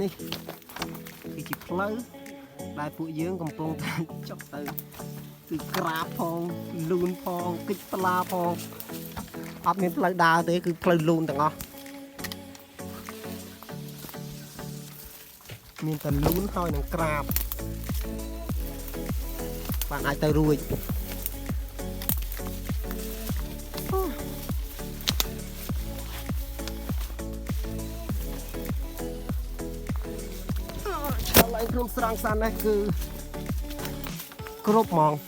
นี่คือจิบเพลย์ได้ปุ๋ยเยื้องกำปงจบตื่นคือกราบพองลูนพองกิจปลาพองอัพเมนเพลย์ดาวเต้คือเพลย์ลูนต่างอ๋อมีแต่ลูนหอยหนังกราบbạn ai tao ruồi cho lại không sang san này cứ crop mong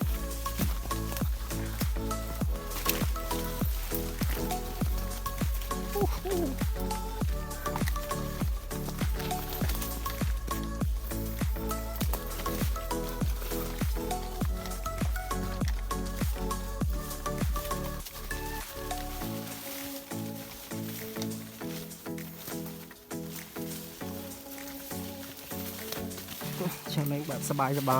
cho lên bạnสบายน้ำ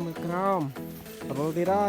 มือกรามโรตีได้